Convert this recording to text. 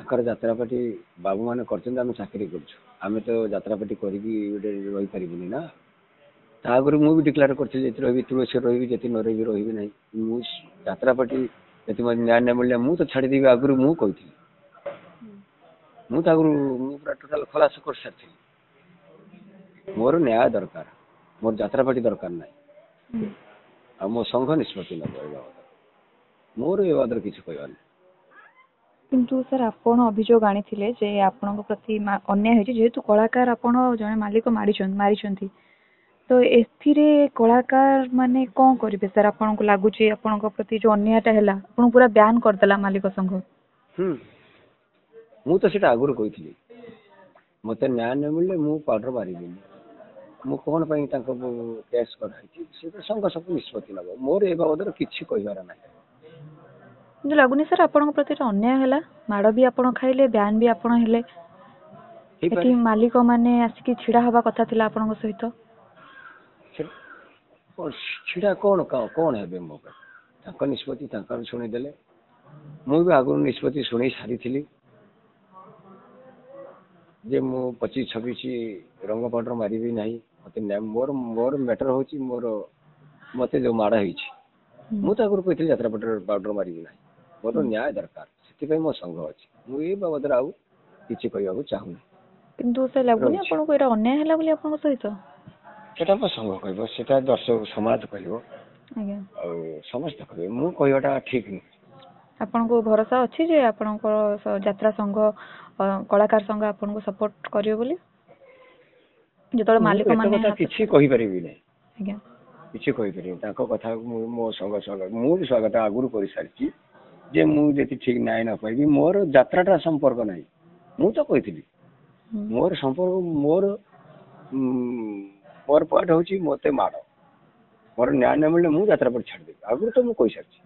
ଯାତ୍ରାପାଟି ବାବୁ ମାନେ କରିଛନ୍ତି ଆମେ ଚାକିରି କରୁଛୁ ଆମେ ତ ଯାତ୍ରାପାଟି କରିକି ଗୋଟେ ରହିପାରିବୁନି ନା ତା ଆଗରୁ ମୁଁ ବି ଡିକ୍ଲେୟାର କରିଥିଲି ଯେତେ ରହିବି ତୁଳସୀ ରହିବି ଯେତେ ନ ରହିବି ରହିବି ନାହିଁ ମୁଁ ଯାତ୍ରାପାଟି ଯଦି ମୋତେ ନ୍ୟାୟ ନ ମିଳିଲା ମୁଁ ତ ଛାଡ଼ିଦେବି ଆଗରୁ ମୁଁ କହିଥିଲି ମୁଁ ତ ଆଗରୁ ମୁଁ ପୁରା ଟୋଟାଲ ଖଲାସ କରିସାରିଥିଲି ମୋର ନ୍ୟାୟ ଦରକାର ମୋର ଯାତ୍ରାପାଟି ଦରକାର ନାହିଁ ଆଉ ମୋ ସଂଘ ନିଷ୍ପତ୍ତି ନେବ ଏ ବାବଦ ମୋର ଏ ବାବଦରେ କିଛି କହିବାର ନାହିଁ। କିନ୍ତୁ ସାର୍ ଆପଣ ଅଭିଯୋଗ ଆଣିଥିଲେ ଯେ ଆପଣଙ୍କ ପ୍ରତି ଅନ୍ୟାୟ ହେଇଛି ଯେହେତୁ କଳାକାର ଆପଣ ଜଣେ ମାଲିକ ମାରିଛନ୍ତି ତ ଏଥିରେ କଳାକାର ମାନେ କଣ କରିବେ ସାର୍ ଆପଣଙ୍କୁ ଲାଗୁଛି ଆପଣଙ୍କ ପ୍ରତି ଯୋଉ ଅନ୍ୟାୟଟା ହେଲା ଆପଣଙ୍କୁ ପୁରା ବ୍ୟାନ୍ କରିଦେଲା ମାଲିକ ସଂଘ? ମୁଁ ତ ସେଇଟା ଆଗରୁ କହିଥିଲି ମତେ ନ୍ୟାୟ ନ ମିଳିଲେ ମୁଁ ପାଉଡର ମାରିବିନି ମୁଁ କଣ ପାଇଁ ତାଙ୍କ କେସ୍ କରାହେଇଛି ସେଟା ସଂଘ ସବୁ ନିଷ୍ପତ୍ତି ନେବ ମୋର ଏ ବାବଦରେ କିଛି କହିବାର ନାହିଁ। କିନ୍ତୁ ଲାଗୁନି ସାର୍ ଆପଣଙ୍କ ପ୍ରତି ଅନ୍ୟାୟ ହେଲା ମାଡ଼ ବି ଆପଣ ଖାଇଲେ ବ୍ୟାନ୍ ବି ଆପଣ ହେଲେ ଏଠି ମାଲିକ ମାନେ ଆସିକି ଛିଡା ହବା କଥା ଥିଲା ଆପଣଙ୍କ ସହିତ ଛିଡା କଣ ହେବେ ମୋ ପାଇଁ ତାଙ୍କ ନିଷ୍ପତ୍ତି ତାଙ୍କର ଶୁଣିଦେଲେ ମୁଁ ବି ଆଗରୁ ନିଷ୍ପତ୍ତି ଶୁଣି ସାରିଥିଲି ଯେ ମୁଁ 25-26 ରଙ୍ଗ ପାଉଡର ମାରିବି ନାହିଁ ମତେ ମୋର ମ୍ୟାଟର ହଉଛି ମତେ ଯୋଉ ମାଡ଼ ହେଇଛି ମୁଁ ତ ଆଗରୁ କହିଥିଲି ଯାତ୍ରା ପାଉଡର ମାରିବି ନାହିଁ ମୋର ନ୍ୟାୟ ଦରକାର ସେଥିପାଇଁ ମୋ ସଂଘ ଅଛି ମୁଁ ଏ ବାବଦରେ ଆଉ କିଛି କହିବାକୁ ଚାହୁଁନି। କିନ୍ତୁ ସେ ଲାଗୁନି ଆପଣଙ୍କୁ ଏଇଟା ଅନ୍ୟାୟ ହେଲା ବୋଲି ଆପଣଙ୍କ ସହିତ? ସେଟା ମୋ ସଂଘ କହିବ ସେଟା ଦର୍ଶକ ସମାଜ କହିବ ଆଉ ସମସ୍ତେ କହିବେ ମୁଁ କହିବାଟା ଠିକ ନୁହେଁ। ଆପଣଙ୍କୁ ଭରସା ଅଛି ଯେ ଆପଣଙ୍କର ଯାତ୍ରା ସଂଘ କଳାକାର ସଂଘ ଆପଣଙ୍କୁ ସପୋର୍ଟ କରିବ ବୋଲି ଯେତେବେଳେ ମାଲିକ ମାନେ କିଛି କହିପାରିବି ନାହିଁ କିଛି କହିପାରିବି ତାଙ୍କ କଥା ମୋ ସଂଘ ମୁଁ ବି ସ୍ୱାଗତ ଆଗରୁ କରିସାରିଛି ଯେ ମୁଁ ଯଦି ଠିକ ନ୍ୟାୟ ନ ପାଇବି ମୋର ଯାତ୍ରାଟା ସମ୍ପର୍କ ନାହିଁ ମୁଁ ତ କହିଥିଲି ମୋର ସମ୍ପର୍କ ମୋର ପଏଣ୍ଟ ହଉଛି ମତେ ମାଡ଼ ମୋର ନ୍ୟାୟ ନ ମିଳିଲେ ମୁଁ ଯାତ୍ରା ପରେ ଛାଡ଼ିଦେବି ଆଗରୁ ତ ମୁଁ କହିସାରିଛି।